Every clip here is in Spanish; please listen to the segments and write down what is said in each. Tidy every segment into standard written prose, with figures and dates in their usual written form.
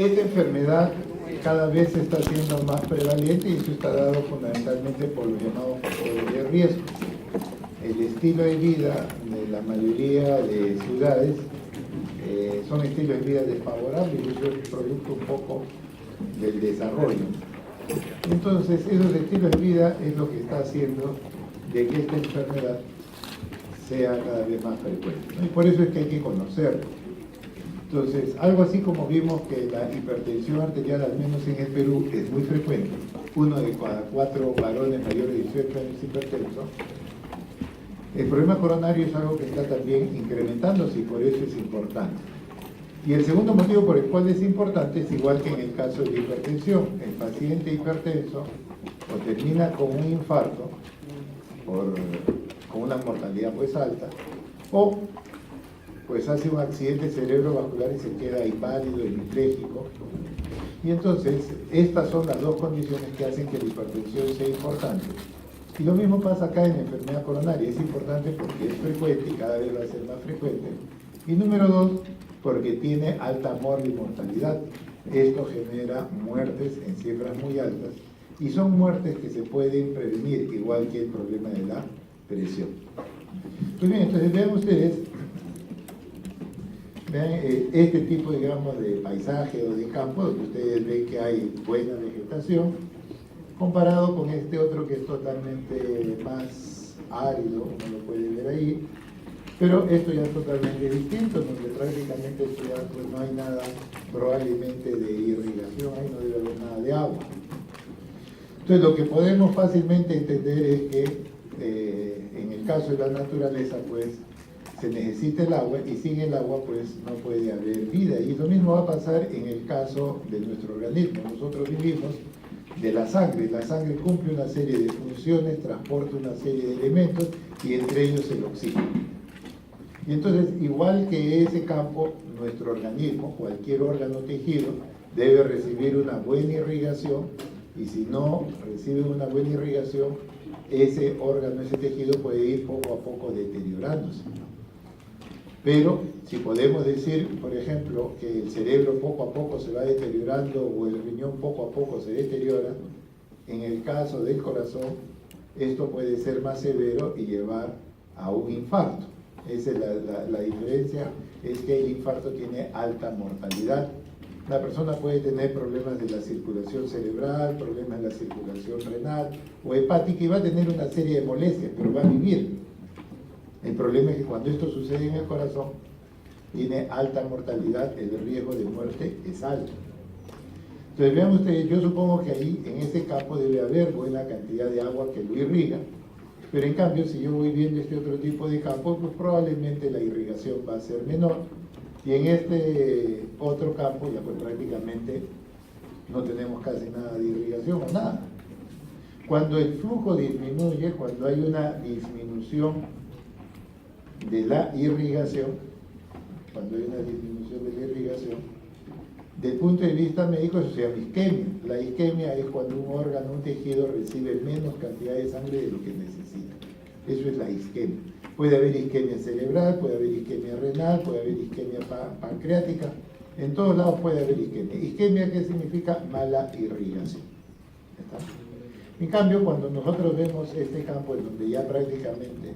esta enfermedad cada vez se está haciendo más prevalente y eso está dado fundamentalmente por los llamados factores de riesgo. El estilo de vida de la mayoría de ciudades son estilos de vida desfavorables y eso es producto un poco del desarrollo. Entonces, esos estilos de vida es lo que está haciendo de que esta enfermedad sea cada vez más frecuente, ¿no? Y por eso es que hay que conocerlo. Entonces, algo así como vimos que la hipertensión arterial, al menos en el Perú, es muy frecuente. 1 de cada 4 varones mayores de 18 años es hipertenso. El problema coronario es algo que está también incrementándose y por eso es importante. Y el segundo motivo por el cual es importante es igual que en el caso de la hipertensión. El paciente hipertenso o termina con un infarto, con una mortalidad pues alta, o pues hace un accidente cerebrovascular y se queda inválido, hemipléjico. Y entonces, estas son las dos condiciones que hacen que la hipertensión sea importante. Y lo mismo pasa acá en la enfermedad coronaria. Es importante porque es frecuente y cada vez va a ser más frecuente. Y número 2, porque tiene alta mortalidad. Esto genera muertes en cifras muy altas y son muertes que se pueden prevenir, igual que el problema de la presión. Pues bien, entonces vean ustedes, vean este tipo, digamos, de paisaje o de campo, donde ustedes ven que hay buena vegetación, comparado con este otro que es totalmente más árido, como lo pueden ver ahí, pero esto ya es totalmente distinto, donde prácticamente esto ya, pues, no hay nada probablemente de irrigación, ahí no debe haber nada de agua. Entonces lo que podemos fácilmente entender es que en el caso de la naturaleza, pues se necesita el agua y sin el agua pues no puede haber vida. Y lo mismo va a pasar en el caso de nuestro organismo. Nosotros vivimos de la sangre. La sangre cumple una serie de funciones, transporta una serie de elementos y entre ellos el oxígeno. Y entonces, igual que ese campo, nuestro organismo, cualquier órgano o tejido, debe recibir una buena irrigación y si no recibe una buena irrigación, ese órgano, ese tejido puede ir poco a poco deteriorándose. Pero si podemos decir, por ejemplo, que el cerebro poco a poco se va deteriorando o el riñón poco a poco se deteriora, en el caso del corazón, esto puede ser más severo y llevar a un infarto. Esa es la diferencia, es que el infarto tiene alta mortalidad. La persona puede tener problemas de la circulación cerebral, problemas de la circulación renal o hepática y va a tener una serie de molestias, pero va a vivir. El problema es que cuando esto sucede en el corazón, tiene alta mortalidad, el riesgo de muerte es alto. Entonces vean ustedes, yo supongo que ahí en este campo debe haber buena cantidad de agua que lo irriga, pero en cambio si yo voy viendo este otro tipo de campo, pues probablemente la irrigación va a ser menor. Y en este otro campo ya pues prácticamente no tenemos casi nada de irrigación o nada. Cuando el flujo disminuye, cuando hay una disminución de la irrigación, del punto de vista médico eso se llama isquemia. La isquemia es cuando un órgano, un tejido recibe menos cantidad de sangre de lo que necesita. Eso es la isquemia. Puede haber isquemia cerebral, puede haber isquemia renal, puede haber isquemia pancreática, en todos lados puede haber isquemia. Isquemia, ¿qué significa? Mala irrigación. ¿Está? En cambio, cuando nosotros vemos este campo en donde ya prácticamente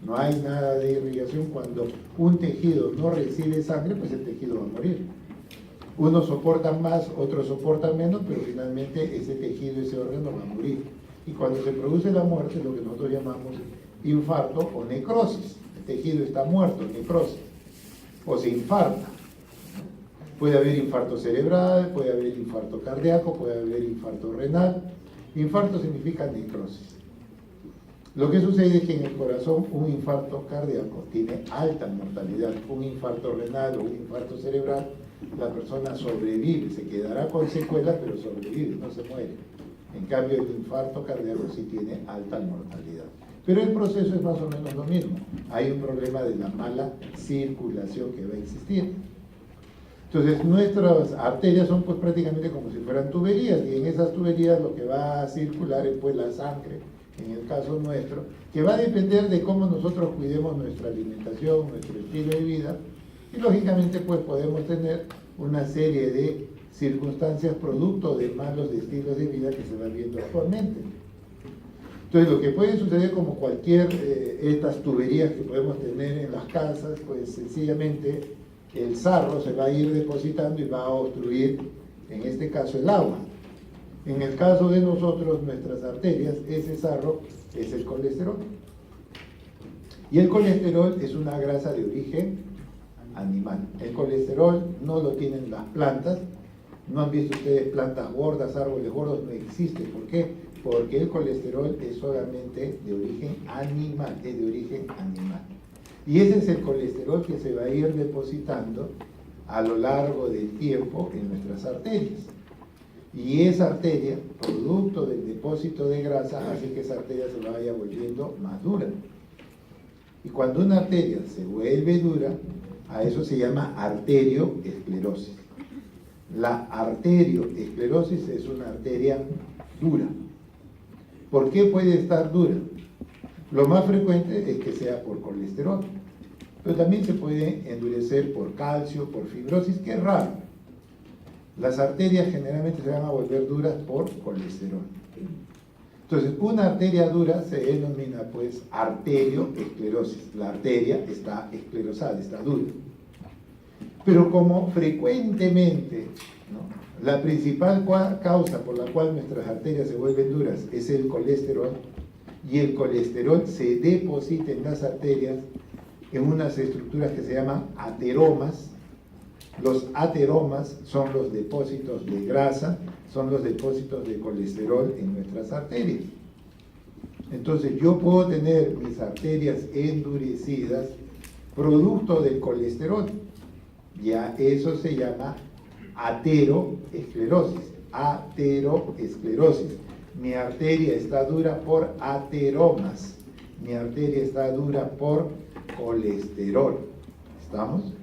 no hay nada de irrigación, cuando un tejido no recibe sangre, pues el tejido va a morir. Unos soportan más, otros soportan menos, pero finalmente ese tejido, ese órgano va a morir. Y cuando se produce la muerte, lo que nosotros llamamos infarto o necrosis. El tejido está muerto, necrosis. O se infarta. Puede haber infarto cerebral, puede haber infarto cardíaco, puede haber infarto renal. Infarto significa necrosis. Lo que sucede es que en el corazón un infarto cardíaco tiene alta mortalidad. Un infarto renal o un infarto cerebral, la persona sobrevive, se quedará con secuelas, pero sobrevive, no se muere. En cambio, el infarto cardíaco sí tiene alta mortalidad. Pero el proceso es más o menos lo mismo. Hay un problema de la mala circulación que va a existir. Entonces, nuestras arterias son pues prácticamente como si fueran tuberías, y en esas tuberías lo que va a circular es pues la sangre, en el caso nuestro, que va a depender de cómo nosotros cuidemos nuestra alimentación, nuestro estilo de vida, y lógicamente pues podemos tener una serie de circunstancias producto de malos estilos de vida que se van viendo actualmente. Entonces, lo que puede suceder, como cualquier estas tuberías que podemos tener en las casas, pues sencillamente el sarro se va a ir depositando y va a obstruir, en este caso, el agua. En el caso de nosotros, nuestras arterias, ese sarro es el colesterol. Y el colesterol es una grasa de origen animal. El colesterol no lo tienen las plantas. No han visto ustedes plantas gordas, árboles gordos, no existe. ¿Por qué? Porque el colesterol es solamente de origen animal, es de origen animal. Y ese es el colesterol que se va a ir depositando a lo largo del tiempo en nuestras arterias. Y esa arteria, producto del depósito de grasa, hace que esa arteria se vaya volviendo más dura. Y cuando una arteria se vuelve dura, a eso se llama arterioesclerosis. La arterioesclerosis es una arteria dura. ¿Por qué puede estar dura? Lo más frecuente es que sea por colesterol, pero también se puede endurecer por calcio, por fibrosis, que es raro. Las arterias generalmente se van a volver duras por colesterol. Entonces, una arteria dura se denomina pues arterioesclerosis. La arteria está esclerosada, está dura. Pero como frecuentemente, ¿no?, la principal causa por la cual nuestras arterias se vuelven duras es el colesterol, y el colesterol se deposita en las arterias en unas estructuras que se llaman ateromas. Los ateromas son los depósitos de grasa, son los depósitos de colesterol en nuestras arterias. Entonces yo puedo tener mis arterias endurecidas producto del colesterol. Ya eso se llama ateroesclerosis. Ateroesclerosis. Mi arteria está dura por ateromas. Mi arteria está dura por colesterol. ¿Estamos?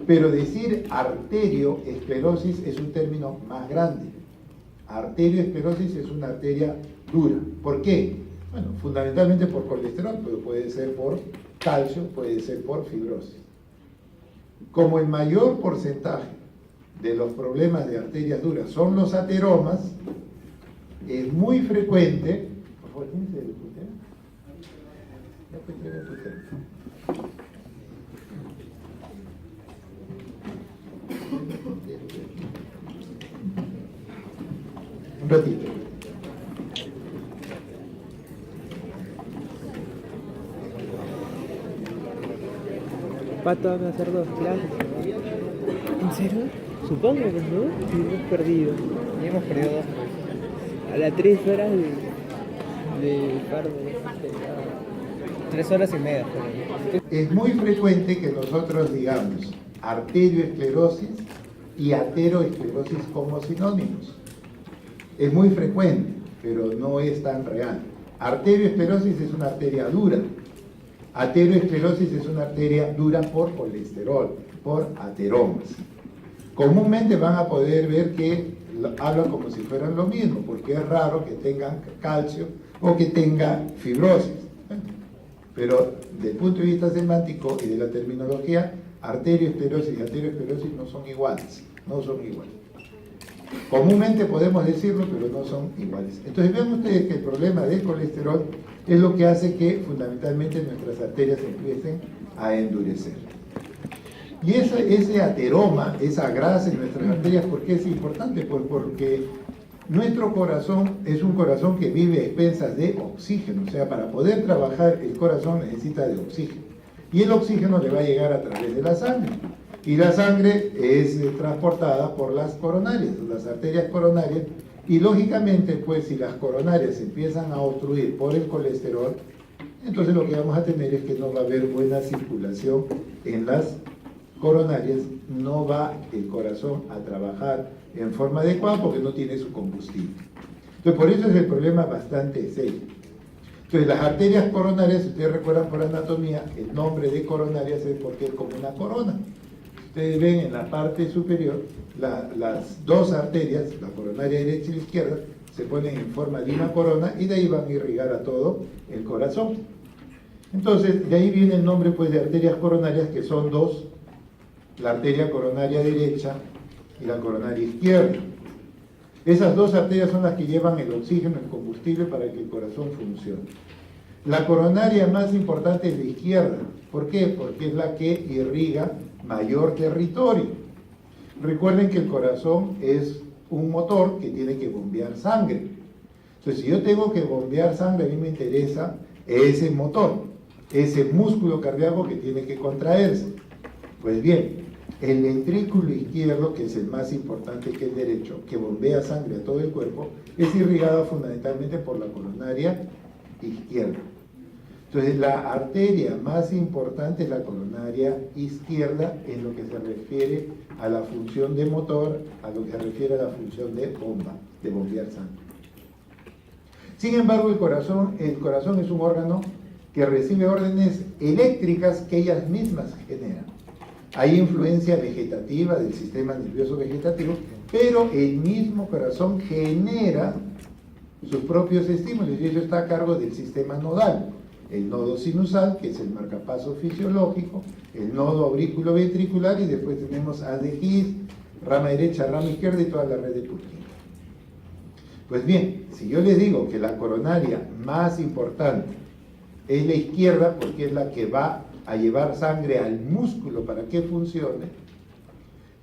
Pero decir arterioesclerosis es un término más grande. Arterioesclerosis es una arteria dura. ¿Por qué? Bueno, fundamentalmente por colesterol, pero puede ser por calcio, puede ser por fibrosis. Como el mayor porcentaje de los problemas de arterias duras son los ateromas, es muy frecuente. Por favor, ¿tienes el tutero? Ya pues traigo el tutero. Un ratito. Pato, van a hacer 2 clases. ¿En serio? Supongo que no. Y hemos perdido. Y hemos perdido 2 veces. A las 3 horas de paro. 3 horas y media. Es muy frecuente que nosotros digamos arterioesclerosis y ateroesclerosis como sinónimos. Es muy frecuente, pero no es tan real. Arterioesclerosis es una arteria dura. Ateroesclerosis es una arteria dura por colesterol, por ateromas. Comúnmente van a poder ver que hablan como si fueran lo mismo, porque es raro que tengan calcio o que tengan fibrosis. Pero desde el punto de vista semántico y de la terminología, arterioesclerosis y ateroesclerosis no son iguales, no son iguales. Comúnmente podemos decirlo, pero no son iguales. Entonces vean ustedes que el problema del colesterol es lo que hace que fundamentalmente nuestras arterias empiecen a endurecer. Y ese ateroma, esa grasa en nuestras arterias, ¿por qué es importante? Pues porque nuestro corazón es un corazón que vive a expensas de oxígeno, o sea, para poder trabajar el corazón necesita de oxígeno. Y el oxígeno le va a llegar a través de la sangre. Y la sangre es transportada por las coronarias, las arterias coronarias, y lógicamente, pues si las coronarias empiezan a obstruir por el colesterol, entonces lo que vamos a tener es que no va a haber buena circulación en las coronarias, no va el corazón a trabajar en forma adecuada porque no tiene su combustible. Entonces, por eso es el problema bastante serio. Entonces, las arterias coronarias, si ustedes recuerdan por anatomía, el nombre de coronarias es porque es como una corona. Ustedes ven en la parte superior, las dos arterias, la coronaria derecha y la izquierda, se ponen en forma de una corona y de ahí van a irrigar a todo el corazón. Entonces, de ahí viene el nombre pues de arterias coronarias, que son dos, la arteria coronaria derecha y la coronaria izquierda. Esas dos arterias son las que llevan el oxígeno, el combustible para que el corazón funcione. La coronaria más importante es la izquierda. ¿Por qué? Porque es la que irriga mayor territorio. Recuerden que el corazón es un motor que tiene que bombear sangre. Entonces, si yo tengo que bombear sangre, a mí me interesa ese motor, ese músculo cardíaco que tiene que contraerse. Pues bien, el ventrículo izquierdo, que es el más importante que el derecho, que bombea sangre a todo el cuerpo, es irrigado fundamentalmente por la coronaria izquierda. Entonces, la arteria más importante es la coronaria izquierda en lo que se refiere a la función de motor, a lo que se refiere a la función de bomba, de bombear sangre. Sin embargo, el corazón es un órgano que recibe órdenes eléctricas que ellas mismas generan. Hay influencia vegetativa del sistema nervioso vegetativo, pero el mismo corazón genera sus propios estímulos y eso está a cargo del sistema nodal. El nodo sinusal, que es el marcapaso fisiológico, el nodo aurículo-ventricular y después tenemos haz de His, rama derecha, rama izquierda y toda la red de Purkinje. Pues bien, si yo les digo que la coronaria más importante es la izquierda porque es la que va a llevar sangre al músculo para que funcione,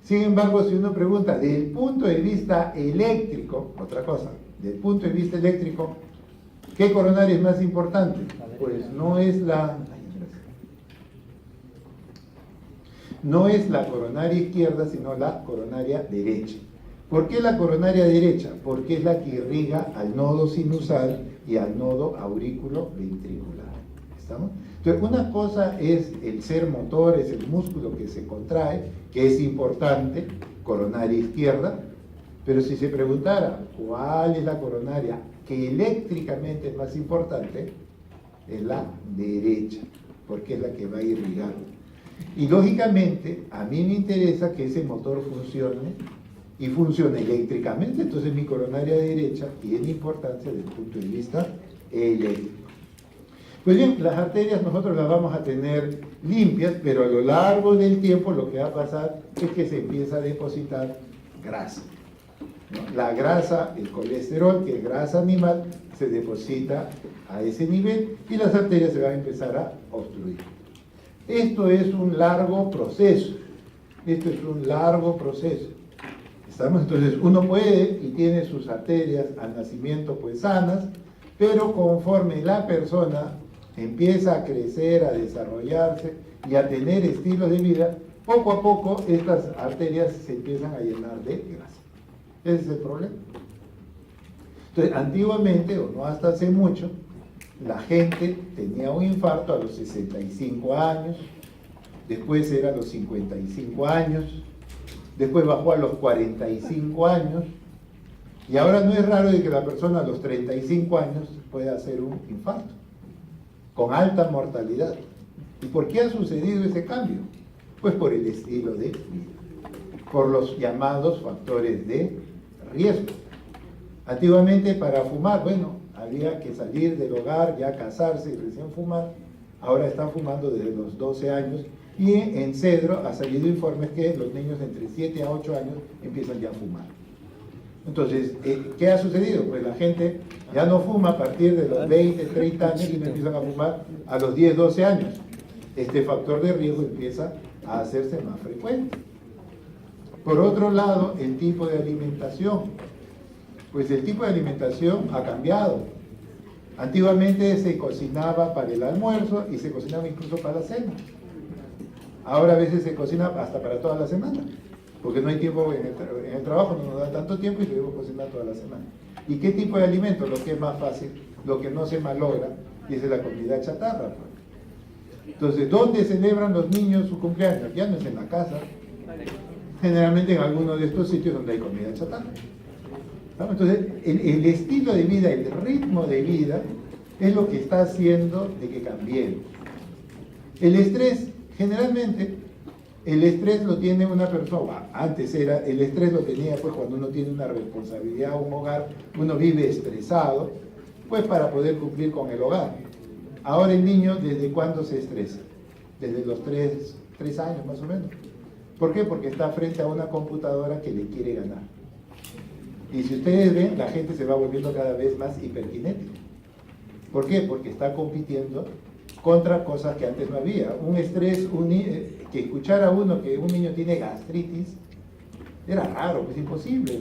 sin embargo, si uno pregunta desde el punto de vista eléctrico, otra cosa, desde el punto de vista eléctrico, ¿qué coronaria es más importante? Pues no es la coronaria izquierda, sino la coronaria derecha. ¿Por qué la coronaria derecha? Porque es la que irriga al nodo sinusal y al nodo aurículo-ventricular. ¿Estamos? Entonces, una cosa es el ser motor, es el músculo que se contrae, que es importante, coronaria izquierda, pero si se preguntara cuál es la coronaria que eléctricamente es más importante, es la derecha, porque es la que va a irrigar. Y lógicamente, a mí me interesa que ese motor funcione y funcione eléctricamente, entonces mi coronaria derecha tiene importancia desde el punto de vista eléctrico. Pues bien, las arterias nosotros las vamos a tener limpias, pero a lo largo del tiempo lo que va a pasar es que se empieza a depositar grasa. ¿No? La grasa, el colesterol, que es grasa animal, se deposita a ese nivel y las arterias se van a empezar a obstruir. Esto es un largo proceso. ¿Estamos? Entonces uno puede y tiene sus arterias al nacimiento pues sanas, pero conforme la persona empieza a crecer, a desarrollarse y a tener estilos de vida, poco a poco estas arterias se empiezan a llenar de grasa. Ese es el problema. Entonces, antiguamente, o no hasta hace mucho, la gente tenía un infarto a los 65 años, después era a los 55 años, después bajó a los 45 años, y ahora no es raro de que la persona a los 35 años pueda hacer un infarto, con alta mortalidad. ¿Y por qué ha sucedido ese cambio? Pues por el estilo de vida, por los llamados factores de riesgo. Antiguamente para fumar, bueno, había que salir del hogar, ya casarse y recién fumar. Ahora están fumando desde los 12 años y en Cedro ha salido informes que los niños entre 7 a 8 años empiezan ya a fumar. Entonces, ¿qué ha sucedido? Pues la gente ya no fuma a partir de los 20, 30 años y no empiezan a fumar a los 10, 12 años. Este factor de riesgo empieza a hacerse más frecuente. Por otro lado, el tipo de alimentación. Pues el tipo de alimentación ha cambiado. Antiguamente se cocinaba para el almuerzo y se cocinaba incluso para la cena. Ahora a veces se cocina hasta para toda la semana, porque no hay tiempo en el trabajo, no nos da tanto tiempo y debemos cocinar toda la semana. ¿Y qué tipo de alimento? Lo que es más fácil, lo que no se malogra, y esa es la comida chatarra. Entonces, ¿dónde celebran los niños su cumpleaños? Ya no es en la casa, generalmente en alguno de estos sitios donde hay comida chatarra. ¿No? Entonces, el estilo de vida, el ritmo de vida, es lo que está haciendo de que cambiemos. El estrés, generalmente, el estrés lo tiene una persona, antes era, el estrés lo tenía pues cuando uno tiene una responsabilidad, un hogar, uno vive estresado, pues para poder cumplir con el hogar. Ahora el niño, ¿desde cuándo se estresa? Desde los 3 años más o menos. ¿Por qué? Porque está frente a una computadora que le quiere ganar. Y si ustedes ven, la gente se va volviendo cada vez más hiperkinética. ¿Por qué? Porque está compitiendo contra cosas que antes no había. Un estrés, que escuchara uno que un niño tiene gastritis, era raro, es imposible,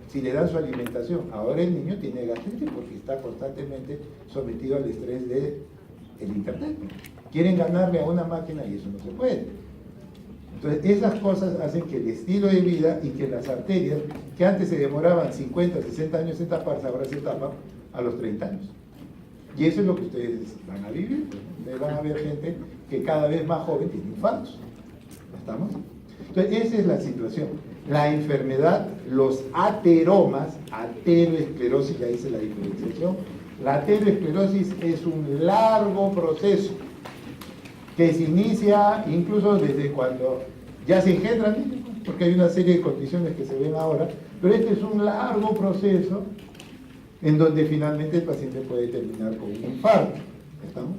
si le dan su alimentación. Ahora el niño tiene gastritis porque está constantemente sometido al estrés del internet. Quieren ganarle a una máquina y eso no se puede. Entonces, esas cosas hacen que el estilo de vida y que las arterias, que antes se demoraban 50, 60 años en taparse, ahora se tapan a los 30 años. Y eso es lo que ustedes van a vivir. Ustedes van a ver gente que cada vez más joven tiene infartos. ¿Estamos? Entonces, esa es la situación. La enfermedad, los ateromas, ateroesclerosis, ya hice la diferenciación. La ateroesclerosis es un largo proceso que se inicia incluso desde cuando ya se engendran niños, porque hay una serie de condiciones que se ven ahora, pero este es un largo proceso en donde finalmente el paciente puede terminar con un infarto. ¿Estamos?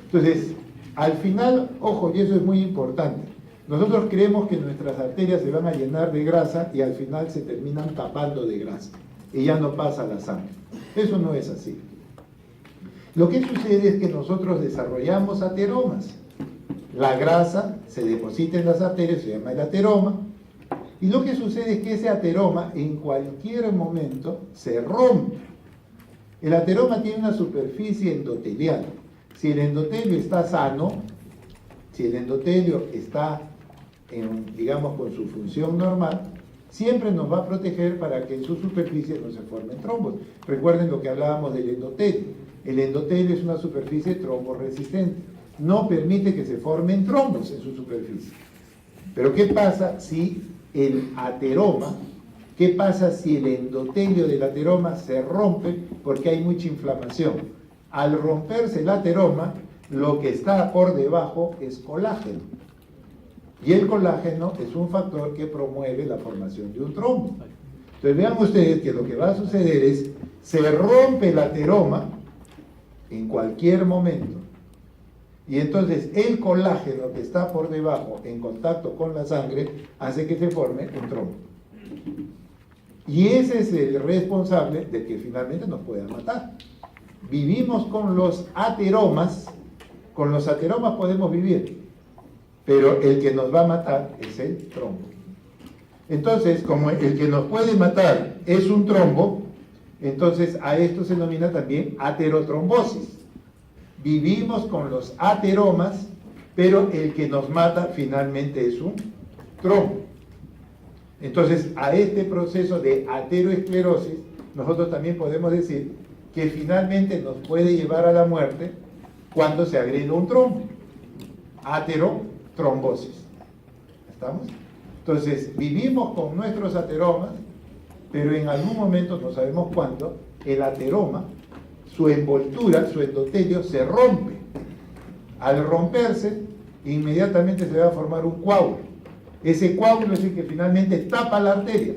Entonces, al final, ojo, y eso es muy importante, nosotros creemos que nuestras arterias se van a llenar de grasa y al final se terminan tapando de grasa y ya no pasa la sangre. Eso no es así. Lo que sucede es que nosotros desarrollamos ateromas. La grasa se deposita en las arterias, se llama el ateroma, y lo que sucede es que ese ateroma en cualquier momento se rompe. El ateroma tiene una superficie endotelial. Si el endotelio está sano, si el endotelio está, digamos, con su función normal, siempre nos va a proteger para que en su superficie no se formen trombos. Recuerden lo que hablábamos del endotelio. El endotelio es una superficie tromboresistente. No permite que se formen trombos en su superficie. Pero ¿qué pasa si el ateroma, qué pasa si el endotelio del ateroma se rompe porque hay mucha inflamación? Al romperse el ateroma, lo que está por debajo es colágeno. Y el colágeno es un factor que promueve la formación de un trombo. Entonces vean ustedes que lo que va a suceder es, se rompe el ateroma en cualquier momento. Y entonces el colágeno que está por debajo en contacto con la sangre hace que se forme un trombo. Y ese es el responsable de que finalmente nos pueda matar. Vivimos con los ateromas podemos vivir, pero el que nos va a matar es el trombo. Entonces, como el que nos puede matar es un trombo, entonces a esto se denomina también aterotrombosis. Vivimos con los ateromas, pero el que nos mata finalmente es un trombo. Entonces, a este proceso de ateroesclerosis, nosotros también podemos decir que finalmente nos puede llevar a la muerte cuando se agrega un trombo. Aterotrombosis. ¿Estamos? Entonces, vivimos con nuestros ateromas, pero en algún momento, no sabemos cuándo, el ateroma, su envoltura, su endotelio, se rompe. Al romperse, inmediatamente se va a formar un coágulo. Ese coágulo es el que finalmente tapa la arteria.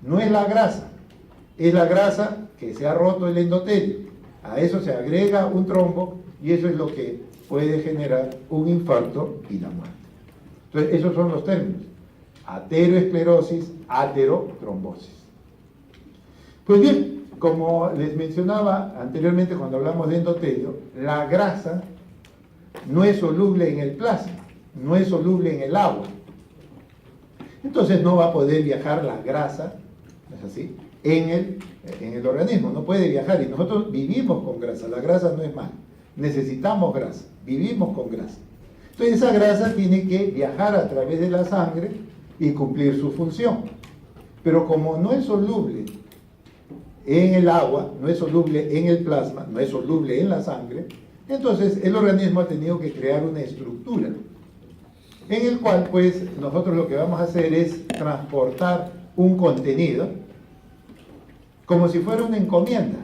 No es la grasa, es la grasa que se ha roto el endotelio. A eso se agrega un trombo y eso es lo que puede generar un infarto y la muerte. Entonces, esos son los términos: ateroesclerosis, aterotrombosis. Pues bien, como les mencionaba anteriormente cuando hablamos de endotelio, la grasa no es soluble en el plasma, no es soluble en el agua. Entonces no va a poder viajar la grasa, ¿no es así?, en el organismo, no puede viajar. Y nosotros vivimos con grasa, la grasa no es mala, necesitamos grasa, vivimos con grasa. Entonces esa grasa tiene que viajar a través de la sangre y cumplir su función. Pero como no es soluble en el agua, no es soluble en el plasma, no es soluble en la sangre, entonces el organismo ha tenido que crear una estructura en el cual pues nosotros lo que vamos a hacer es transportar un contenido como si fuera una encomienda,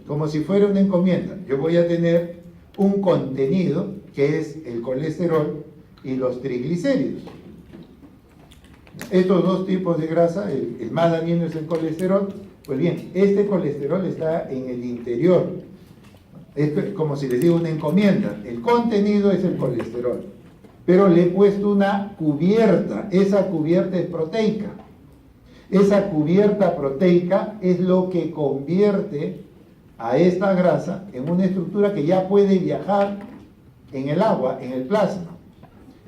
como si fuera una encomienda. Yo voy a tener un contenido que es el colesterol y los triglicéridos. Estos dos tipos de grasa, el más dañino es el colesterol. Pues bien, este colesterol está en el interior. Es como si les digo una encomienda. El contenido es el colesterol. pero le he puesto una cubierta. Esa cubierta es proteica. Esa cubierta proteica es lo que convierte a esta grasa en una estructura que ya puede viajar en el agua, en el plasma.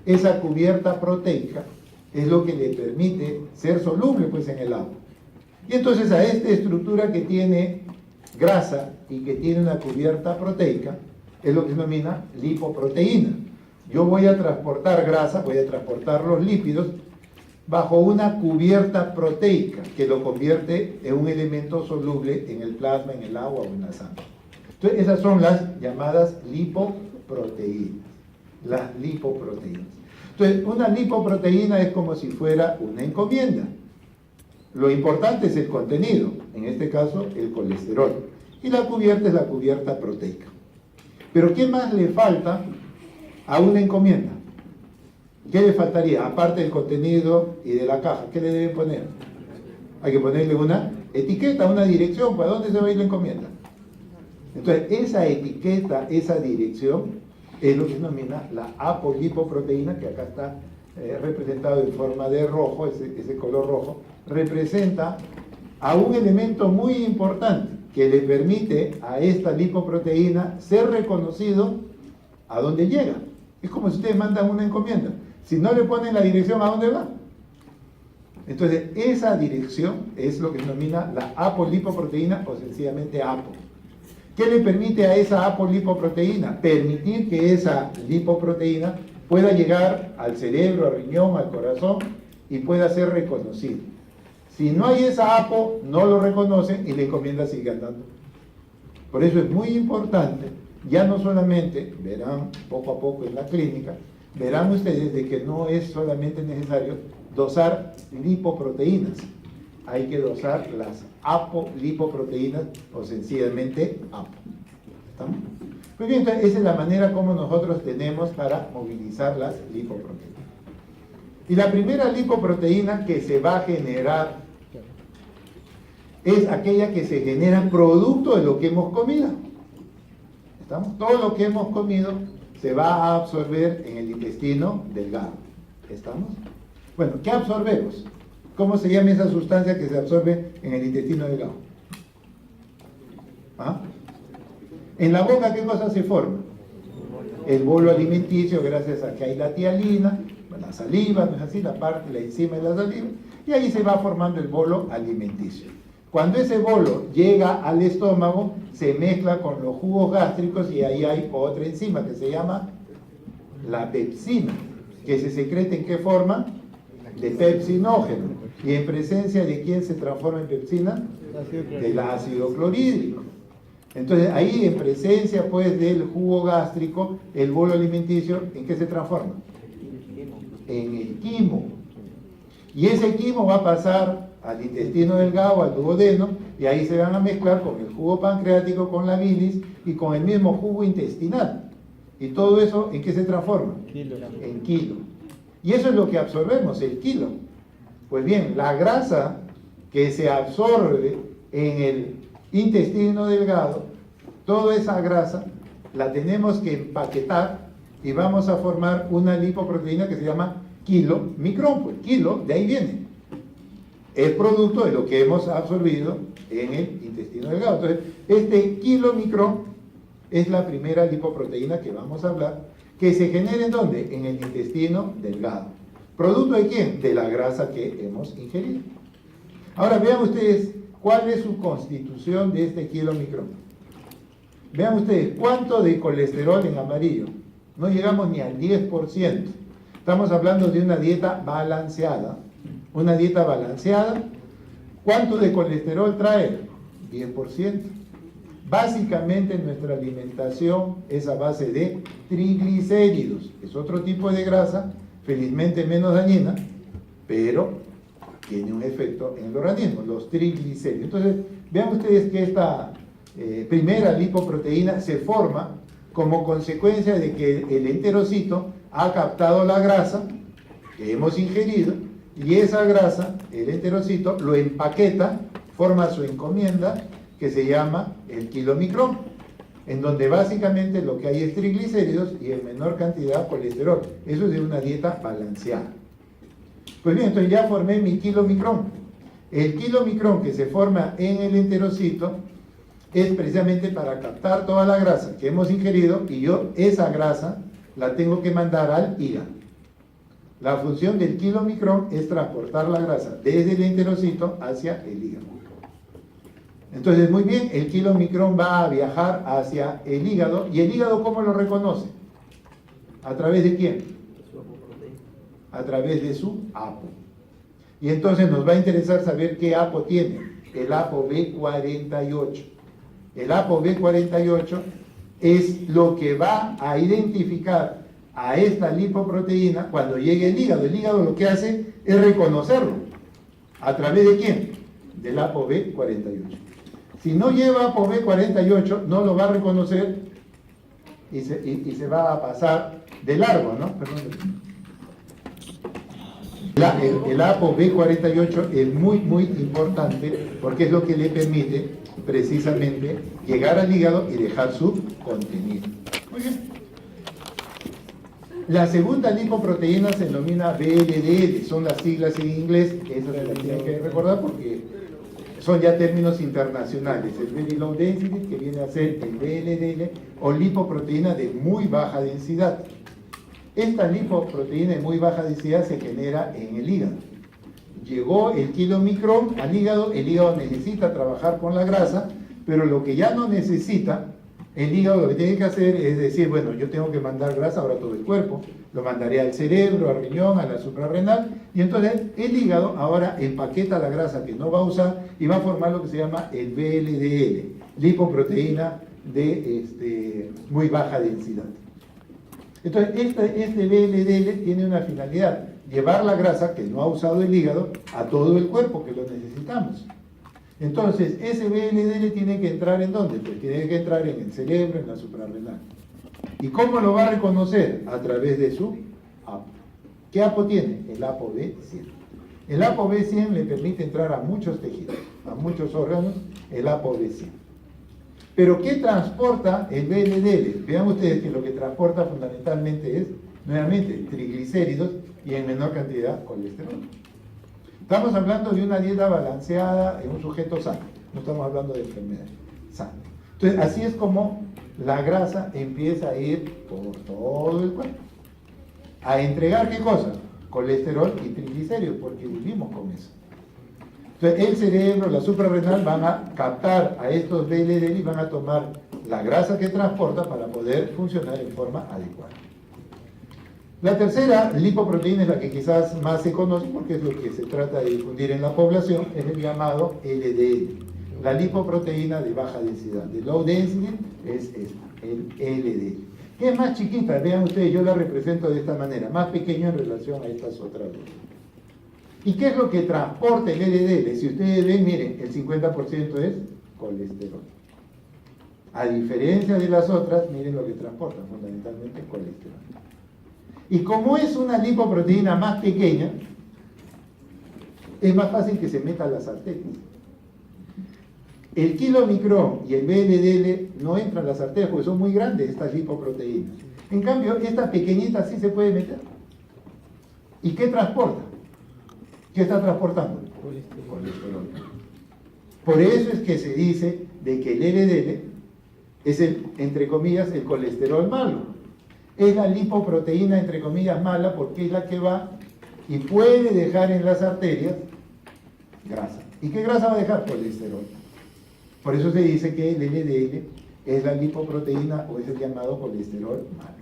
Esa cubierta proteica es lo que le permite ser soluble pues en el agua. Y entonces a esta estructura que tiene grasa y que tiene una cubierta proteica es lo que se denomina lipoproteína. Yo voy a transportar grasa, voy a transportar los lípidos bajo una cubierta proteica que lo convierte en un elemento soluble en el plasma, en el agua o en la sangre. Entonces esas son las llamadas lipoproteínas. Las lipoproteínas. Entonces una lipoproteína es como si fuera una encomienda. Lo importante es el contenido, en este caso el colesterol. Y la cubierta es la cubierta proteica. Pero ¿qué más le falta a una encomienda? ¿Qué le faltaría? Aparte del contenido y de la caja, ¿qué le deben poner? Hay que ponerle una etiqueta, una dirección, ¿para dónde se va a ir la encomienda? Entonces, esa etiqueta, esa dirección, es lo que se denomina la apolipoproteína, que acá está representado en forma de rojo, ese color rojo, representa a un elemento muy importante que le permite a esta lipoproteína ser reconocido a dónde llega. Es como si ustedes mandan una encomienda. Si no le ponen la dirección, ¿a dónde va? Entonces, esa dirección es lo que se denomina la apolipoproteína o sencillamente APO. ¿Qué le permite a esa apolipoproteína? Permitir que esa lipoproteína pueda llegar al cerebro, al riñón, al corazón y pueda ser reconocida. Si no hay esa APO, no lo reconocen y la encomienda sigue andando. Por eso es muy importante, ya no solamente, verán poco a poco en la clínica, verán ustedes de que no es solamente necesario dosar lipoproteínas, hay que dosar las apolipoproteínas o sencillamente APO. ¿Estamos? Muy bien, entonces esa es la manera como nosotros tenemos para movilizar las lipoproteínas. Y la primera lipoproteína que se va a generar es aquella que se genera producto de lo que hemos comido. ¿Estamos? Todo lo que hemos comido se va a absorber en el intestino delgado. ¿Estamos? Bueno, ¿qué absorbemos? ¿Cómo se llama esa sustancia que se absorbe en el intestino delgado? ¿Ah? En la boca, ¿qué cosa se forma? El bolo alimenticio, gracias a que hay la tialina, la saliva, ¿no es así? La parte, la enzima de la saliva, y ahí se va formando el bolo alimenticio. Cuando ese bolo llega al estómago, se mezcla con los jugos gástricos y ahí hay otra enzima que se llama la pepsina, que se secreta ¿en qué forma? De pepsinógeno. ¿Y en presencia de quién se transforma en pepsina? Del ácido clorhídrico. Entonces ahí en presencia pues del jugo gástrico, el bolo alimenticio, ¿en qué se transforma? En el quimo. Y ese quimo va a pasar al intestino delgado, al duodeno, y ahí se van a mezclar con el jugo pancreático, con la bilis y con el mismo jugo intestinal. Y todo eso, ¿en qué se transforma? En kilo. Y eso es lo que absorbemos, el kilo. Pues bien, la grasa que se absorbe en el intestino delgado, toda esa grasa la tenemos que empaquetar y vamos a formar una lipoproteína que se llama kilomicrón. Pues kilo, de ahí viene. Es producto de lo que hemos absorbido en el intestino delgado. Entonces, este kilomicrón es la primera lipoproteína que vamos a hablar, que se genera ¿en dónde? En el intestino delgado. ¿Producto de quién? De la grasa que hemos ingerido. Ahora vean ustedes cuál es su constitución de este kilomicrón. Vean ustedes cuánto de colesterol en amarillo. No llegamos ni al 10%. Estamos hablando de una dieta balanceada. Una dieta balanceada, ¿cuánto de colesterol trae? 10%. Básicamente nuestra alimentación es a base de triglicéridos. Es otro tipo de grasa, felizmente menos dañina, pero tiene un efecto en el organismo, los triglicéridos. Entonces, vean ustedes que esta primera lipoproteína se forma como consecuencia de que el enterocito ha captado la grasa que hemos ingerido y esa grasa, el enterocito, lo empaqueta, forma su encomienda que se llama el kilomicrón. en donde básicamente lo que hay es triglicéridos y en menor cantidad colesterol. Eso es de una dieta balanceada. Pues bien, entonces ya formé mi kilomicrón. El kilomicrón que se forma en el enterocito es precisamente para captar toda la grasa que hemos ingerido y yo esa grasa la tengo que mandar al hígado. La función del kilomicrón es transportar la grasa desde el enterocito hacia el hígado. Entonces, muy bien, el kilomicrón va a viajar hacia el hígado. ¿Y el hígado cómo lo reconoce? ¿A través de quién? A través de su APO. Y entonces nos va a interesar saber qué APO tiene. El APO B48. El APO B48 es lo que va a identificar a esta lipoproteína cuando llegue al hígado. El hígado lo que hace es reconocerlo. ¿A través de quién? Del APO B48. Si no lleva APO B48, no lo va a reconocer y se va a pasar de largo, ¿no? Perdón. El APO B48 es muy importante porque es lo que le permite precisamente llegar al hígado y dejar su contenido. Muy bien. La segunda lipoproteína se denomina VLDL, son las siglas en inglés, esas se las tienen que recordar porque son ya términos internacionales. El Very Low Density, que viene a ser el VLDL, o lipoproteína de muy baja densidad. Esta lipoproteína de muy baja densidad se genera en el hígado. Llegó el kilomicrón al hígado, el hígado necesita trabajar con la grasa, pero lo que ya no necesita, el hígado lo que tiene que hacer es decir, bueno, yo tengo que mandar grasa ahora a todo el cuerpo, lo mandaré al cerebro, al riñón, a la suprarrenal, y entonces el hígado ahora empaqueta la grasa que no va a usar y va a formar lo que se llama el VLDL, lipoproteína de muy baja densidad. Entonces, este VLDL tiene una finalidad, llevar la grasa que no ha usado el hígado a todo el cuerpo, que lo necesitamos. Entonces, ese VLDL tiene que entrar ¿en dónde? Pues tiene que entrar en el cerebro, en la suprarrenal. ¿Y cómo lo va a reconocer? A través de su APO. ¿Qué APO tiene? El APO B100. El APO B100 le permite entrar a muchos tejidos, a muchos órganos, el APO B100. Pero ¿qué transporta el VLDL? Vean ustedes que lo que transporta fundamentalmente es, nuevamente, triglicéridos y en menor cantidad colesterol. Estamos hablando de una dieta balanceada en un sujeto sano, no estamos hablando de enfermedad sana. Entonces, así es como la grasa empieza a ir por todo el cuerpo. ¿A entregar qué cosa? Colesterol y triglicéridos, porque vivimos con eso. Entonces, el cerebro, la suprarrenal van a captar a estos VLDL y van a tomar la grasa que transporta para poder funcionar en forma adecuada. La tercera lipoproteína es la que quizás más se conoce porque es lo que se trata de difundir en la población, es el llamado LDL, la lipoproteína de baja densidad. De low density es esta, el LDL. Que es más chiquita, vean ustedes, yo la represento de esta manera, más pequeño en relación a estas otras dos. ¿Y qué es lo que transporta el LDL? Si ustedes ven, miren, el 50% es colesterol. A diferencia de las otras, miren lo que transporta, fundamentalmente colesterol. Y como es una lipoproteína más pequeña, es más fácil que se meta a las arterias. El kilomicrón y el VLDL no entran a las arterias porque son muy grandes estas lipoproteínas. En cambio, esta pequeñita sí se puede meter. ¿Y qué transporta? ¿Qué está transportando? Colesterol. Por eso es que se dice de que el LDL es entre comillas, el colesterol malo. Es la lipoproteína, entre comillas, mala porque es la que va y puede dejar en las arterias grasa. ¿Y qué grasa va a dejar? Colesterol. Por eso se dice que el LDL es la lipoproteína o es el llamado colesterol malo.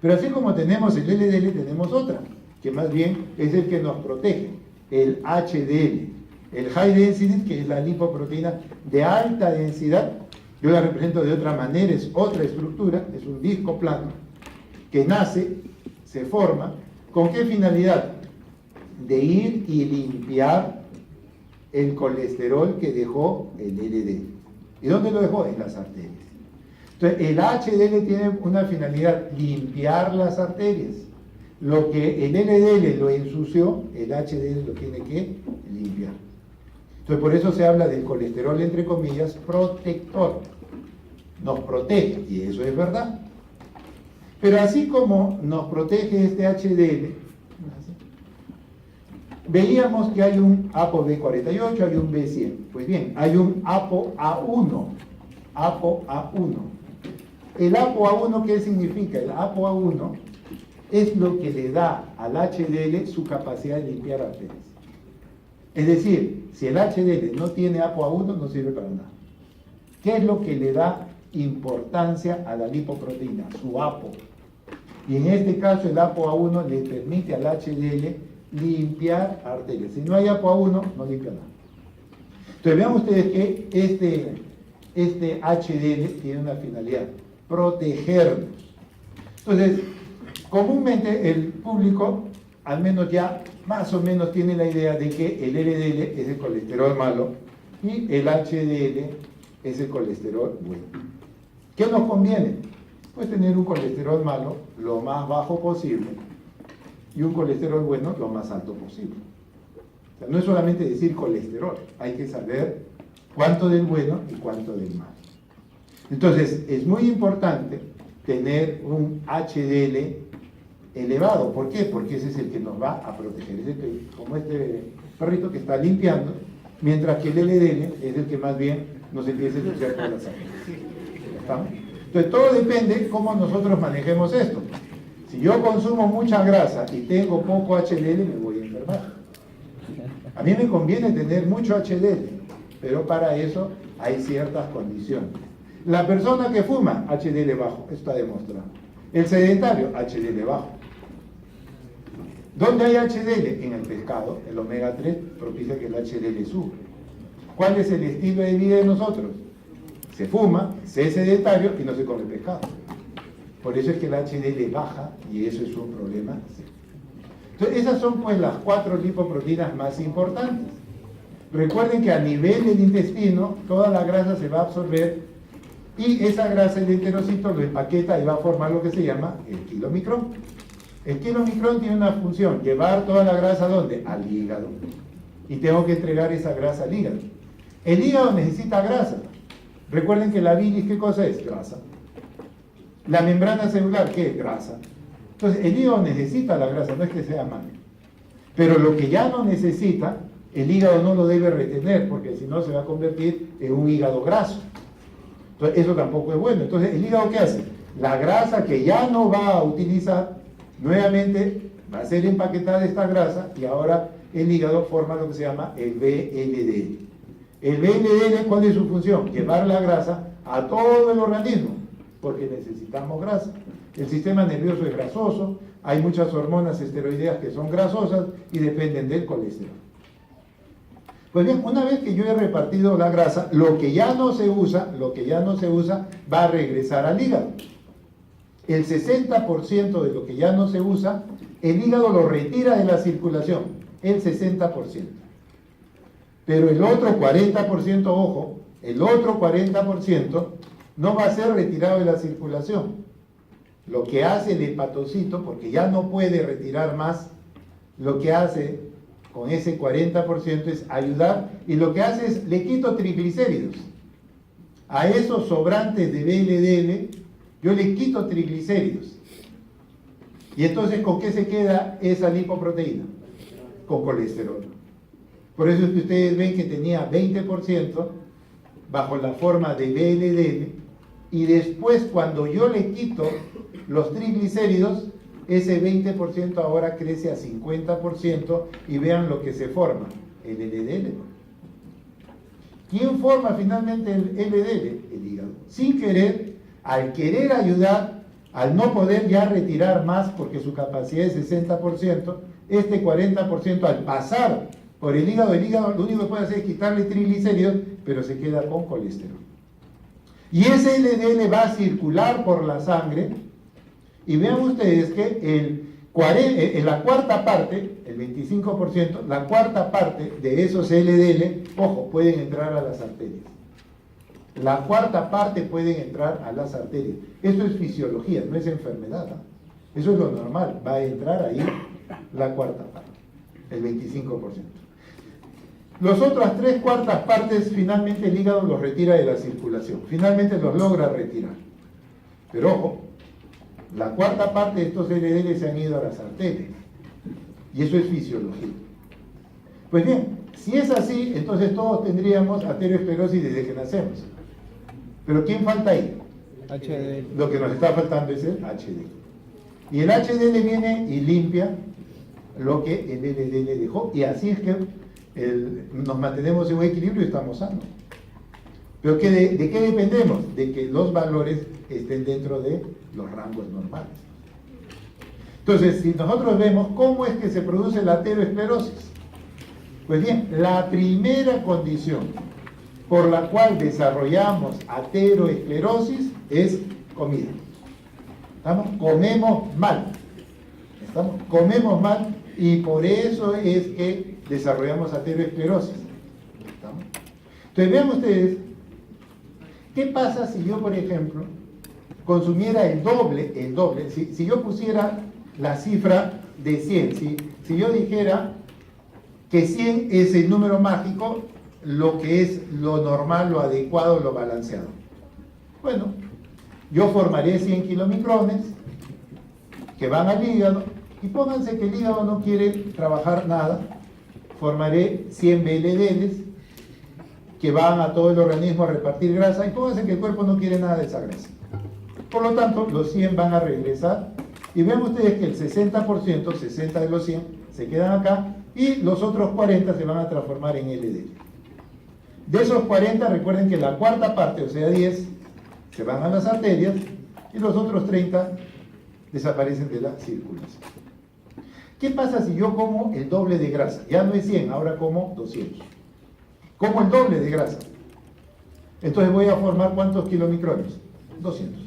Pero así como tenemos el LDL, tenemos otra, que más bien es el que nos protege, el HDL, el High Density, que es la lipoproteína de alta densidad. Yo la represento de otra manera, es otra estructura, es un disco plano, que nace, se forma, ¿con qué finalidad? De ir y limpiar el colesterol que dejó el LDL. ¿Y dónde lo dejó? En las arterias. Entonces, el HDL tiene una finalidad, limpiar las arterias. Lo que el LDL lo ensució, el HDL lo tiene que limpiar. Entonces, por eso se habla del colesterol, entre comillas, protector. nos protege, y eso es verdad. Pero así como nos protege este HDL, veíamos que hay un ApoB48, hay un B100. Pues bien, hay un ApoA1. ApoA1. El ApoA1, ¿qué significa? El ApoA1 es lo que le da al HDL su capacidad de limpiar arterias. Es decir, si el HDL no tiene ApoA1, no sirve para nada. ¿Qué es lo que le da importancia a la lipoproteína? Su Apo. Y en este caso el ApoA1 le permite al HDL limpiar arterias. Si no hay ApoA1, no limpia nada. Entonces vean ustedes que este HDL tiene una finalidad: protegernos. Entonces, comúnmente el público, al menos ya más o menos tiene la idea de que el LDL es el colesterol malo y el HDL es el colesterol bueno. ¿Qué nos conviene? Pues tener un colesterol malo lo más bajo posible y un colesterol bueno lo más alto posible. O sea, no es solamente decir colesterol, hay que saber cuánto del bueno y cuánto del malo. Entonces, es muy importante tener un HDL elevado. ¿Por qué? Porque ese es el que nos va a proteger. Como este perrito que está limpiando, mientras que el LDL es el que más bien nos empieza a ensuciar toda la sangre. ¿Estamos? Entonces, todo depende cómo nosotros manejemos esto. Si yo consumo mucha grasa y tengo poco HDL, me voy a enfermar. A mí me conviene tener mucho HDL, pero para eso hay ciertas condiciones. La persona que fuma, HDL bajo, está demostrado. El sedentario, HDL bajo. ¿Dónde hay HDL? En el pescado. El omega 3 propicia que el HDL sube. ¿Cuál es el estilo de vida de nosotros? Se fuma, se es sedentario y no se come pescado. Por eso es que el HDL baja y eso es un problema. Entonces, esas son pues las 4 lipoproteínas más importantes. Recuerden que a nivel del intestino toda la grasa se va a absorber y esa grasa el enterocito lo empaqueta y va a formar lo que se llama el kilomicrón. El kilomicrón tiene una función: llevar toda la grasa ¿a dónde? Al hígado. Y tengo que entregar esa grasa al hígado. El hígado necesita grasa. Recuerden que la bilis, ¿qué cosa es? Grasa. La membrana celular, ¿qué es? Grasa. Entonces, el hígado necesita la grasa, no es que sea malo. Pero lo que ya no necesita, el hígado no lo debe retener, porque si no se va a convertir en un hígado graso. Entonces, eso tampoco es bueno. Entonces, ¿el hígado qué hace? La grasa que ya no va a utilizar, nuevamente va a ser empaquetada esta grasa y ahora el hígado forma lo que se llama el VLDL. El VLDL, ¿cuál es su función? Llevar la grasa a todo el organismo, porque necesitamos grasa. El sistema nervioso es grasoso, hay muchas hormonas esteroideas que son grasosas y dependen del colesterol. Pues bien, una vez que yo he repartido la grasa, lo que ya no se usa va a regresar al hígado. El 60% de lo que ya no se usa, el hígado lo retira de la circulación, el 60%. Pero el otro 40%, ojo, el otro 40% no va a ser retirado de la circulación. Lo que hace el hepatocito, porque ya no puede retirar más, lo que hace con ese 40% es ayudar, y lo que hace es, le quito triglicéridos. A esos sobrantes de VLDL, yo le quito triglicéridos. Y entonces, ¿con qué se queda esa lipoproteína? Con colesterol. Por eso es que ustedes ven que tenía 20% bajo la forma de VLDL, y después cuando yo le quito los triglicéridos, ese 20% ahora crece a 50% y vean lo que se forma, el LDL. ¿Quién forma finalmente el LDL? El hígado. Sin querer, al querer ayudar, al no poder ya retirar más porque su capacidad es 60%, este 40% al pasar por el hígado lo único que puede hacer es quitarle triglicéridos, pero se queda con colesterol. Y ese LDL va a circular por la sangre, y vean ustedes que la cuarta parte, el 25%, la cuarta parte de esos LDL, ojo, pueden entrar a las arterias. La cuarta parte pueden entrar a las arterias. Esto es fisiología, no es enfermedad, ¿no? Eso es lo normal, va a entrar ahí la cuarta parte, el 25%. Las otras 3/4 partes finalmente el hígado los retira de la circulación, finalmente los logra retirar. Pero ojo, la 1/4 parte de estos LDL se han ido a las arterias, y eso es fisiología. Pues bien, si es así, entonces todos tendríamos arteriosclerosis desde que nacemos. Pero ¿quién falta ahí? HDL. Lo que nos está faltando es el HDL. Y el HDL viene y limpia lo que el LDL dejó, y así es que nos mantenemos en un equilibrio y estamos sanos. Pero ¿de qué dependemos? De que los valores estén dentro de los rangos normales. Entonces, si nosotros vemos cómo es que se produce la aterosclerosis, pues bien, la primera condición por la cual desarrollamos aterosclerosis es comida. ¿Estamos? Comemos mal. ¿Estamos? Comemos mal, y por eso es que desarrollamos aterosclerosis. ¿Estamos? Entonces vean ustedes, ¿qué pasa si yo, por ejemplo, consumiera el doble, si yo pusiera la cifra de 100, si yo dijera que 100 es el número mágico, lo que es lo normal, lo adecuado, lo balanceado? Bueno, yo formaré 100 kilomicrones que van al hígado, y pónganse que el hígado no quiere trabajar nada, formaré 100 VLDLs que van a todo el organismo a repartir grasa, y pónganse que el cuerpo no quiere nada de esa grasa. Por lo tanto, los 100 van a regresar, y vean ustedes que el 60%, 60 de los 100, se quedan acá, y los otros 40 se van a transformar en LDL. De esos 40, recuerden que la 1/4 parte, o sea 10, se van a las arterias, y los otros 30 desaparecen de la circulación. ¿Qué pasa si yo como el doble de grasa? Ya no es 100, ahora como 200. Como el doble de grasa. Entonces voy a formar ¿cuántos kilomicrones? 200.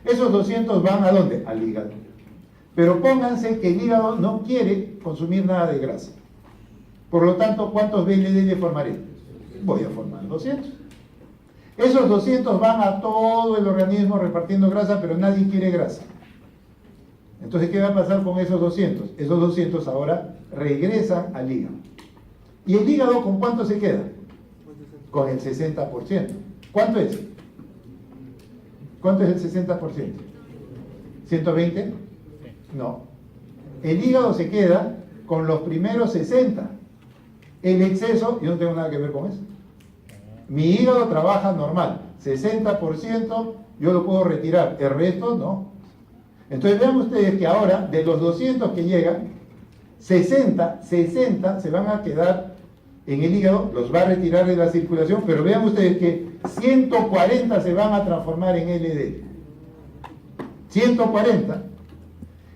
Esos 200 van ¿a dónde? Al hígado. Pero pónganse que el hígado no quiere consumir nada de grasa. Por lo tanto, ¿cuántos VLDL formaré? Voy a formar 200. Esos 200 van a todo el organismo repartiendo grasa, pero nadie quiere grasa. Entonces, ¿qué va a pasar con esos 200? Esos 200 ahora regresan al hígado. ¿Y el hígado con cuánto se queda? Con el 60%. ¿Cuánto es? ¿Cuánto es el 60%? ¿120? No. El hígado se queda con los primeros 60. El exceso, yo no tengo nada que ver con eso. Mi hígado trabaja normal. 60% yo lo puedo retirar. El resto no. Entonces vean ustedes que ahora, de los 200 que llegan, 60 se van a quedar en el hígado, los va a retirar de la circulación, pero vean ustedes que 140 se van a transformar en LDL. 140.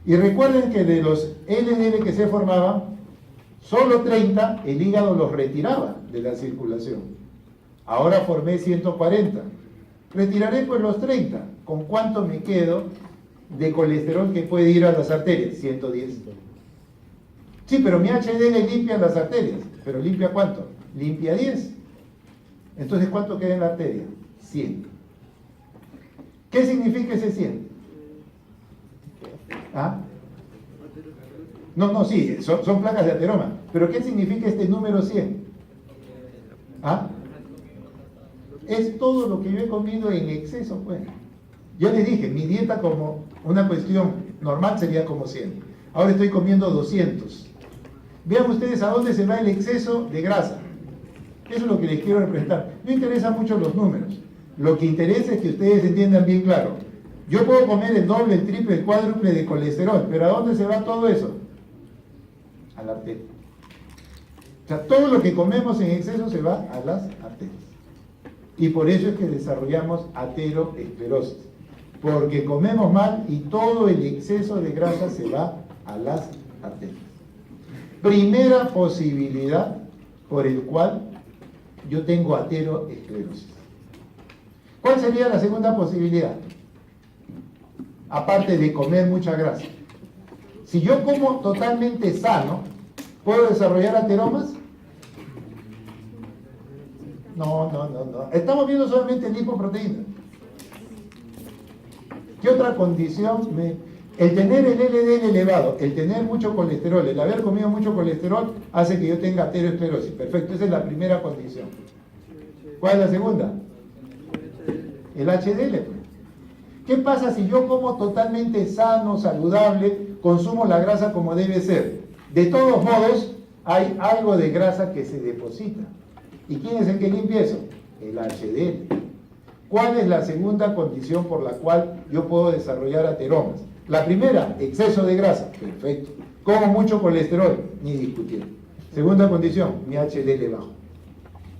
Y recuerden que de los LDL que se formaban, solo 30 el hígado los retiraba de la circulación. Ahora formé 140. Retiraré pues los 30. ¿Con cuánto me quedo de colesterol que puede ir a las arterias? 110. Sí, pero mi HDL limpia las arterias. ¿Pero limpia cuánto? Limpia 10. Entonces, ¿cuánto queda en la arteria? 100. ¿Qué significa ese 100? ¿Ah? No, sí, son placas de ateroma. ¿Pero qué significa este número 100? ¿Ah? Es todo lo que yo he comido en exceso, pues. Yo les dije, mi dieta como una cuestión normal sería como 100. Ahora estoy comiendo 200. Vean ustedes a dónde se va el exceso de grasa. Eso es lo que les quiero representar. No interesan mucho los números. Lo que interesa es que ustedes entiendan bien claro. Yo puedo comer el doble, el triple, el cuádruple de colesterol, pero ¿a dónde se va todo eso? A la arteria. O sea, todo lo que comemos en exceso se va a las arterias. Y por eso es que desarrollamos aterosclerosis. Porque comemos mal y todo el exceso de grasa se va a las arterias. Primera posibilidad por el cual yo tengo aterosclerosis. ¿Cuál sería la segunda posibilidad? Aparte de comer mucha grasa. Si yo como totalmente sano, ¿puedo desarrollar ateromas? No. Estamos viendo solamente lipoproteínas. ¿Qué otra condición El tener el LDL elevado, el tener mucho colesterol, el haber comido mucho colesterol, hace que yo tenga aterosclerosis. Perfecto, esa es la primera condición. ¿Cuál es la segunda? El HDL. ¿Qué pasa si yo como totalmente sano, saludable, consumo la grasa como debe ser? De todos modos, hay algo de grasa que se deposita. ¿Y quién es el que limpia eso? El HDL. ¿Cuál es la segunda condición por la cual yo puedo desarrollar ateromas? La primera, exceso de grasa. Perfecto. Como mucho colesterol, ni discutir. Segunda condición, mi HDL bajo.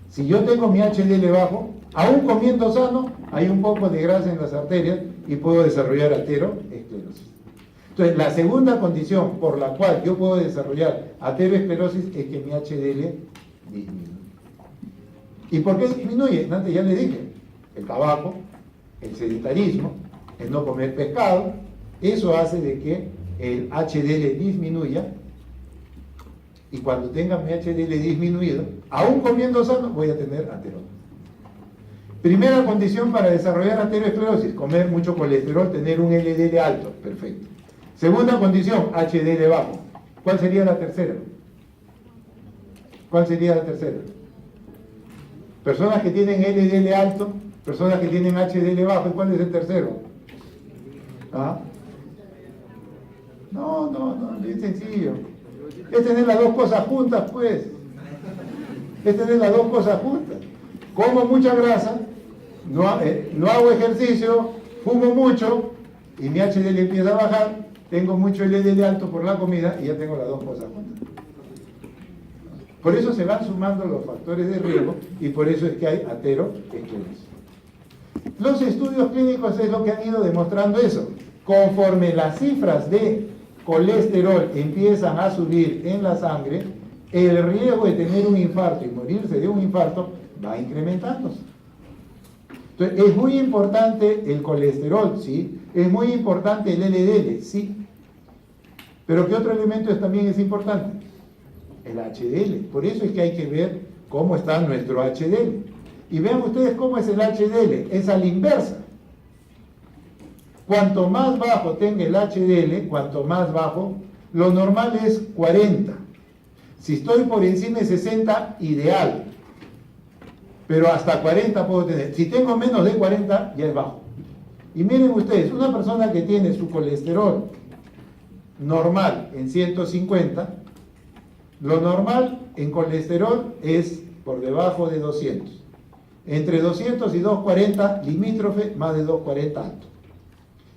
Si yo tengo mi HDL bajo, aún comiendo sano, hay un poco de grasa en las arterias y puedo desarrollar aterosclerosis. Entonces, la segunda condición por la cual yo puedo desarrollar aterosclerosis es que mi HDL disminuye. ¿Y por qué disminuye? Antes ya le dije, el tabaco, el sedentarismo, el no comer pescado, eso hace de que el HDL disminuya, y cuando tenga mi HDL disminuido, aún comiendo sano, voy a tener ateromas. Primera condición para desarrollar aterosclerosis, comer mucho colesterol, tener un LDL alto, perfecto. Segunda condición, HDL bajo. ¿Cuál sería la tercera? ¿Cuál sería la tercera? Personas que tienen LDL alto, personas que tienen HDL bajo, ¿y cuál es el tercero? ¿Ah? No, bien sencillo. Es tener las dos cosas juntas, pues. Es tener las dos cosas juntas. Como mucha grasa, no hago ejercicio, fumo mucho y mi HDL empieza a bajar, tengo mucho LDL alto por la comida y ya tengo las dos cosas juntas. Por eso se van sumando los factores de riesgo y por eso es que hay aterosclerosis. Los estudios clínicos es lo que han ido demostrando eso. Conforme las cifras de colesterol empiezan a subir en la sangre, el riesgo de tener un infarto y morirse de un infarto va incrementándose. Entonces, es muy importante el colesterol, sí. Es muy importante el LDL, sí. Pero ¿qué otro elemento también es importante? El HDL. Por eso es que hay que ver cómo está nuestro HDL. Y vean ustedes cómo es el HDL. Es a la inversa. Cuanto más bajo tenga el HDL, cuanto más bajo, lo normal es 40. Si estoy por encima de 60, ideal. Pero hasta 40 puedo tener. Si tengo menos de 40, ya es bajo. Y miren ustedes, una persona que tiene su colesterol normal en 150, lo normal en colesterol es por debajo de 200. Entre 200 y 240, limítrofe, más de 240 alto.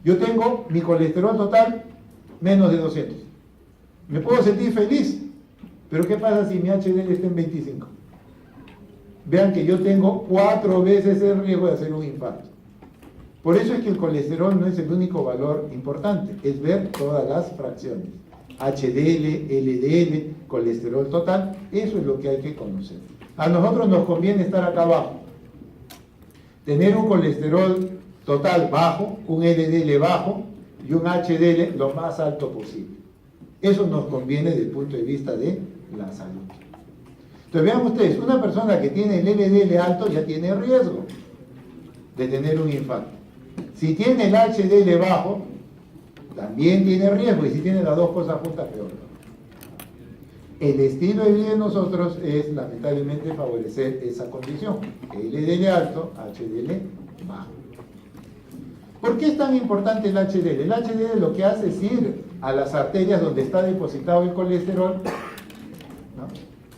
Yo tengo mi colesterol total menos de 200. Me puedo sentir feliz, pero ¿qué pasa si mi HDL está en 25? Vean que yo tengo 4 veces el riesgo de hacer un infarto. Por eso es que el colesterol no es el único valor importante, es ver todas las fracciones. HDL, LDL, colesterol total, eso es lo que hay que conocer. A nosotros nos conviene estar acá abajo. Tener un colesterol total bajo, un LDL bajo y un HDL lo más alto posible. Eso nos conviene desde el punto de vista de la salud. Entonces vean ustedes, una persona que tiene el LDL alto ya tiene riesgo de tener un infarto. Si tiene el HDL bajo, también tiene riesgo, y si tiene las dos cosas juntas, peor. El estilo de vida de nosotros es lamentablemente favorecer esa condición. LDL alto, HDL bajo. ¿Por qué es tan importante el HDL? El HDL lo que hace es ir a las arterias donde está depositado el colesterol, ¿no?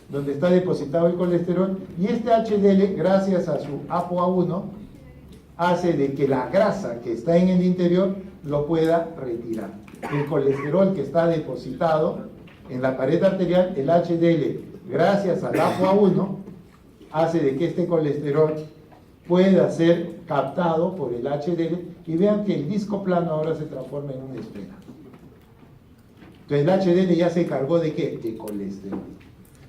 Donde está depositado el colesterol, y este HDL, gracias a su ApoA1, hace de que la grasa que está en el interior lo pueda retirar. El colesterol que está depositado en la pared arterial, el HDL, gracias al ApoA1, hace de que este colesterol pueda ser captado por el HDL, y vean que el disco plano ahora se transforma en una esfera. Entonces el HDL ya se cargó ¿de qué? De colesterol.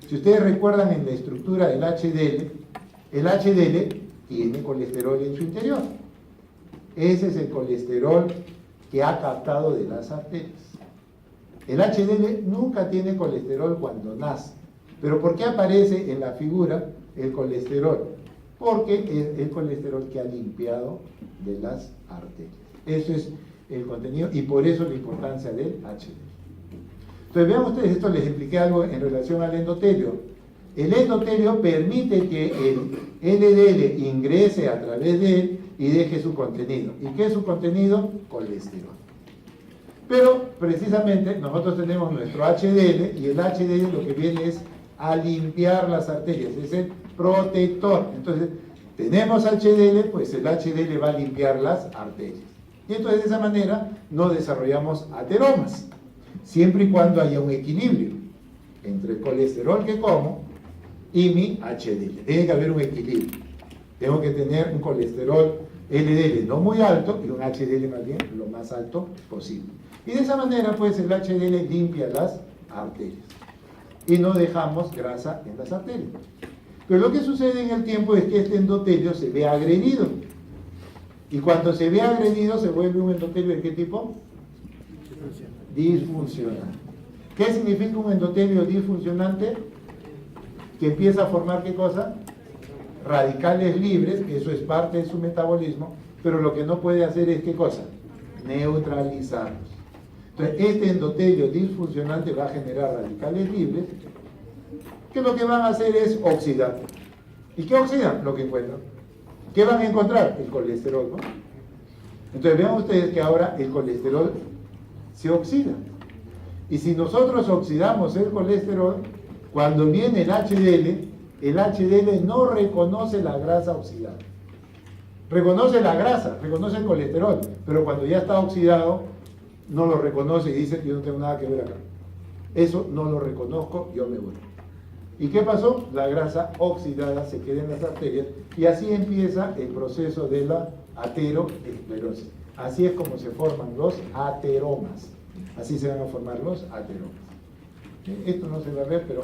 Si ustedes recuerdan en la estructura del HDL, el HDL tiene colesterol en su interior. Ese es el colesterol que ha captado de las arterias. El HDL nunca tiene colesterol cuando nace. ¿Pero por qué aparece en la figura el colesterol? Porque es el colesterol que ha limpiado de las arterias. Eso es el contenido y por eso la importancia del HDL. Entonces vean ustedes, esto les expliqué algo en relación al endotelio. El endotelio permite que el LDL ingrese a través de él y deje su contenido. ¿Y qué es su contenido? Colesterol. Pero precisamente nosotros tenemos nuestro HDL y el HDL lo que viene es a limpiar las arterias, es el protector. Entonces, tenemos HDL, pues el HDL va a limpiar las arterias. Y entonces de esa manera no desarrollamos ateromas, siempre y cuando haya un equilibrio entre el colesterol que como y mi HDL. Tiene que haber un equilibrio. Tengo que tener un colesterol LDL no muy alto y un HDL más bien lo más alto posible. Y de esa manera pues el HDL limpia las arterias y no dejamos grasa en las arterias. Pero lo que sucede en el tiempo es que este endotelio se ve agredido. Y cuando se ve agredido se vuelve un endotelio ¿de qué tipo? Disfuncional. ¿Qué significa un endotelio disfuncionante? Que empieza a formar ¿qué cosa? Radicales libres, que eso es parte de su metabolismo, pero lo que no puede hacer es ¿qué cosa? Neutralizarlos. Entonces, este endotelio disfuncionante va a generar radicales libres, que lo que van a hacer es oxidar. ¿Y qué oxidan? Lo que encuentran. ¿Qué van a encontrar? El colesterol, ¿no? Entonces, vean ustedes que ahora el colesterol se oxida. Y si nosotros oxidamos el colesterol, cuando viene el HDL no reconoce la grasa oxidada. Reconoce la grasa, reconoce el colesterol, pero cuando ya está oxidado, no lo reconoce y dice que yo no tengo nada que ver acá. Eso no lo reconozco, yo me voy. ¿Y qué pasó? La grasa oxidada se queda en las arterias y así empieza el proceso de la aterosclerosis. Así es como se forman los ateromas. Así se van a formar los ateromas. Esto no se va a ver, pero